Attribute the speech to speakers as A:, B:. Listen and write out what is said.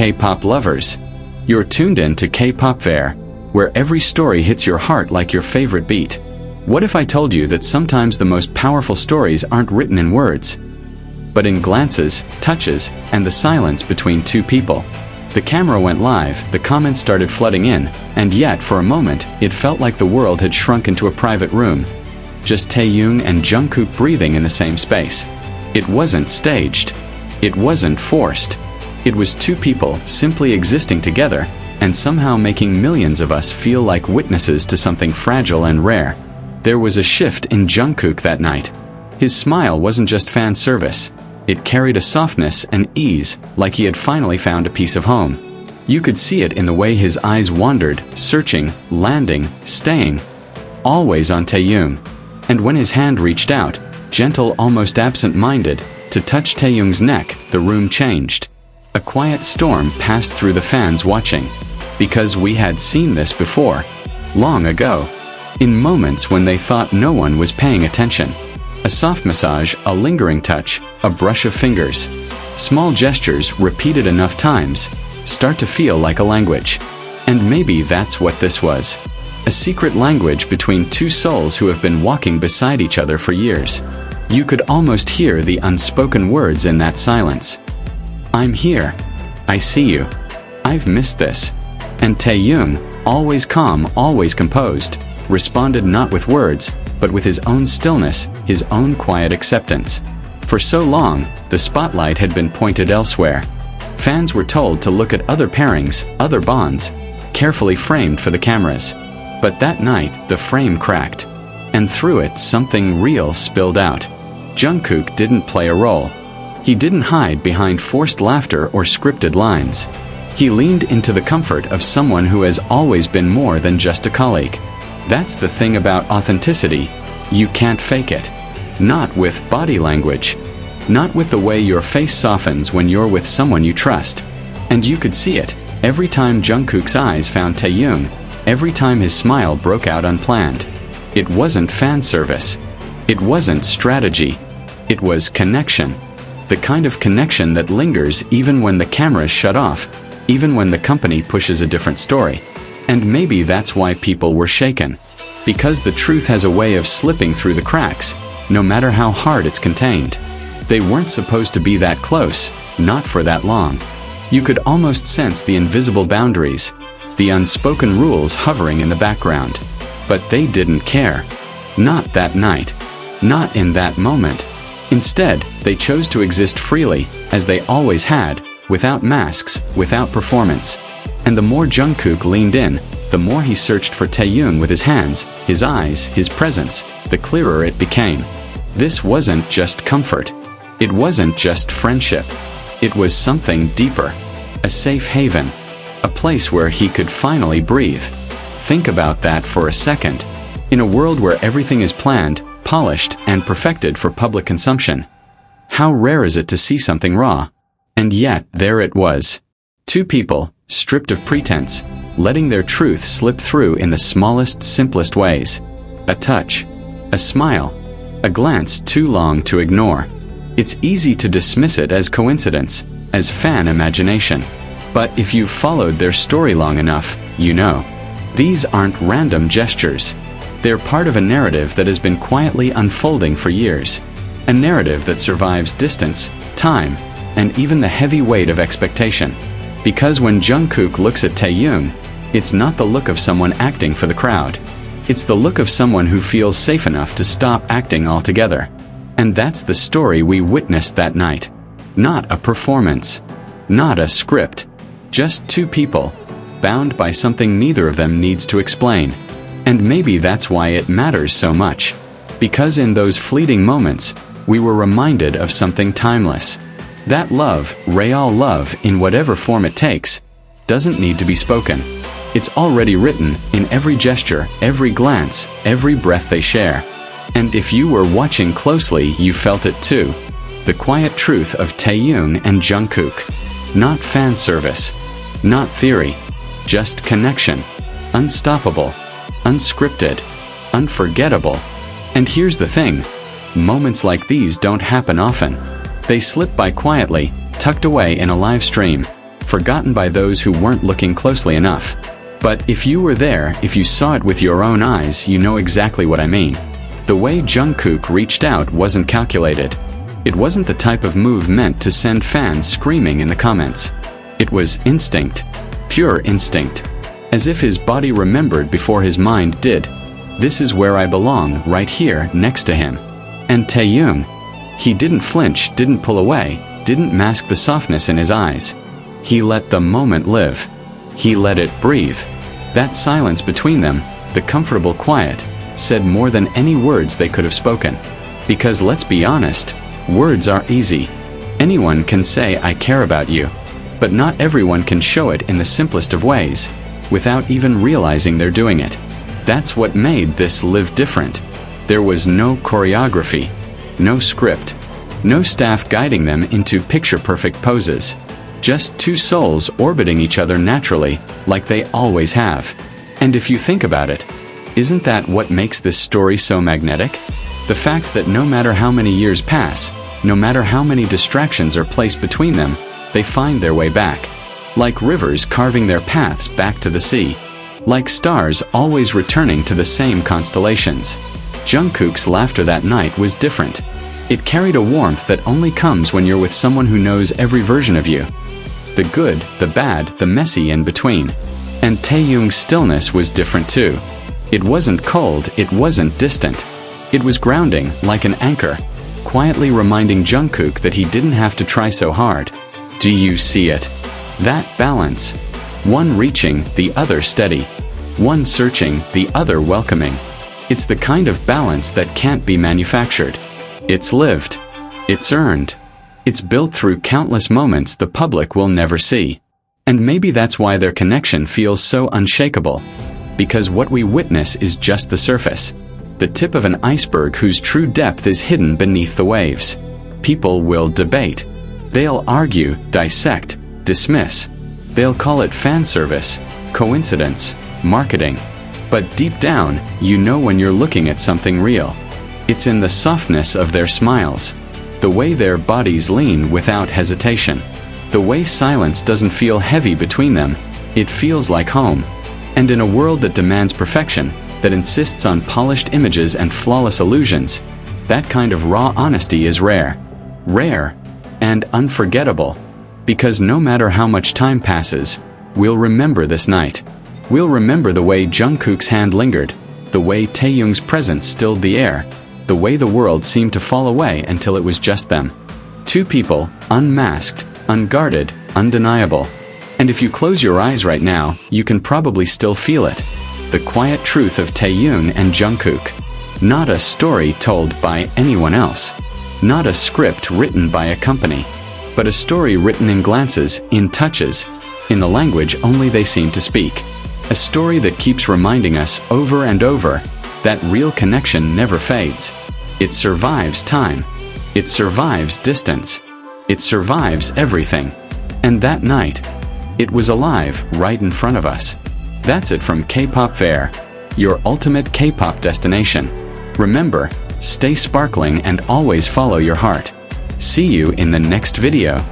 A: K-pop lovers. You're tuned in to K-pop Fair, where every story hits your heart like your favorite beat. What if I told you that sometimes the most powerful stories aren't written in words, but in glances, touches, and the silence between two people? The camera went live, the comments started flooding in, and yet for a moment, it felt like the world had shrunk into a private room. Just Taehyung and Jungkook breathing in the same space. It wasn't staged. It wasn't forced. It was two people simply existing together, and somehow making millions of us feel like witnesses to something fragile and rare. There was a shift in Jungkook that night. His smile wasn't just fan service. It carried a softness and ease, like he had finally found a piece of home. You could see it in the way his eyes wandered, searching, landing, staying, always on Taehyung. And when his hand reached out, gentle, almost absent-minded, to touch Taehyung's neck, the room changed. A quiet storm passed through the fans watching, because we had seen this before, long ago, in moments when they thought no one was paying attention. A soft massage, a lingering touch, a brush of fingers. Small gestures repeated enough times start to feel like a language. And maybe that's what this was. A secret language between two souls who have been walking beside each other for years. You could almost hear the unspoken words in that silence. I'm here. I see you. I've missed this. And Taehyung, always calm, always composed, responded not with words, but with his own stillness, his own quiet acceptance. For so long, the spotlight had been pointed elsewhere. Fans were told to look at other pairings, other bonds, carefully framed for the cameras. But that night, the frame cracked. And through it, something real spilled out. Jungkook didn't play a role. He didn't hide behind forced laughter or scripted lines. He leaned into the comfort of someone who has always been more than just a colleague. That's the thing about authenticity. You can't fake it. Not with body language. Not with the way your face softens when you're with someone you trust. And you could see it every time Jungkook's eyes found Taehyung, every time his smile broke out unplanned. It wasn't fan service. It wasn't strategy. It was connection. The kind of connection that lingers even when the cameras shut off, even when the company pushes a different story. And maybe that's why people were shaken. Because the truth has a way of slipping through the cracks, no matter how hard it's contained. They weren't supposed to be that close, not for that long. You could almost sense the invisible boundaries, the unspoken rules hovering in the background. But they didn't care. Not that night. Not in that moment. Instead, they chose to exist freely, as they always had, without masks, without performance. And the more Jungkook leaned in, the more he searched for Taehyung with his hands, his eyes, his presence, the clearer it became. This wasn't just comfort. It wasn't just friendship. It was something deeper. A safe haven. A place where he could finally breathe. Think about that for a second. In a world where everything is planned, polished, and perfected for public consumption, how rare is it to see something raw? And yet, there it was. Two people, stripped of pretense, letting their truth slip through in the smallest, simplest ways. A touch. A smile. A glance too long to ignore. It's easy to dismiss it as coincidence, as fan imagination. But if you've followed their story long enough, you know. These aren't random gestures. They're part of a narrative that has been quietly unfolding for years. A narrative that survives distance, time, and even the heavy weight of expectation. Because when Jungkook looks at Taehyung, it's not the look of someone acting for the crowd. It's the look of someone who feels safe enough to stop acting altogether. And that's the story we witnessed that night. Not a performance. Not a script. Just two people, bound by something neither of them needs to explain. And maybe that's why it matters so much. Because in those fleeting moments, we were reminded of something timeless. That love, real love in whatever form it takes, doesn't need to be spoken. It's already written in every gesture, every glance, every breath they share. And if you were watching closely, you felt it too. The quiet truth of Taehyung and Jungkook. Not fan service. Not theory. Just connection. Unstoppable. Unscripted. Unforgettable. And here's the thing. Moments like these don't happen often. They slip by quietly, tucked away in a live stream. forgotten by those who weren't looking closely enough. But if you were there, if you saw it with your own eyes, you know exactly what I mean. The way Jungkook reached out wasn't calculated. It wasn't the type of move meant to send fans screaming in the comments. It was instinct. Pure instinct. As if his body remembered before his mind did. This is where I belong, right here, next to him. And Taehyung. He didn't flinch, didn't pull away, didn't mask the softness in his eyes. He let the moment live. He let it breathe. That silence between them, the comfortable quiet, said more than any words they could have spoken. Because let's be honest, words are easy. Anyone can say I care about you. But not everyone can show it in the simplest of ways, without even realizing they're doing it. That's what made this live different. There was no choreography, no script, no staff guiding them into picture-perfect poses. Just two souls orbiting each other naturally, like they always have. And if you think about it, isn't that what makes this story so magnetic? The fact that no matter how many years pass, no matter how many distractions are placed between them, they find their way back. Like rivers carving their paths back to the sea. Like stars always returning to the same constellations. Jungkook's laughter that night was different. It carried a warmth that only comes when you're with someone who knows every version of you. The good, the bad, the messy in between. And Taehyung's stillness was different too. It wasn't cold, it wasn't distant. It was grounding, like an anchor, quietly reminding Jungkook that he didn't have to try so hard. Do you see it? That balance. One reaching, the other steady. One searching, the other welcoming. It's the kind of balance that can't be manufactured. It's lived. It's earned. It's built through countless moments the public will never see. And maybe that's why their connection feels so unshakable. Because what we witness is just the surface. The tip of an iceberg whose true depth is hidden beneath the waves. People will debate. They'll argue, dissect, dismiss. They'll call it fan service, coincidence, marketing. But deep down, you know when you're looking at something real. It's in the softness of their smiles. The way their bodies lean without hesitation. The way silence doesn't feel heavy between them. It feels like home. And in a world that demands perfection, that insists on polished images and flawless illusions, that kind of raw honesty is rare. Rare and unforgettable. Because no matter how much time passes, we'll remember this night. We'll remember the way Jungkook's hand lingered, the way Taehyung's presence stilled the air, the way the world seemed to fall away until it was just them. Two people, unmasked, unguarded, undeniable. And if you close your eyes right now, you can probably still feel it. The quiet truth of Taehyung and Jungkook. Not a story told by anyone else. Not a script written by a company. But a story written in glances, in touches, in the language only they seem to speak. A story that keeps reminding us over and over that real connection never fades. It survives time. It survives distance. It survives everything. And that night, it was alive right in front of us. That's it from K-Pop Fair, your ultimate K-pop destination. Remember, stay sparkling and always follow your heart. See you in the next video.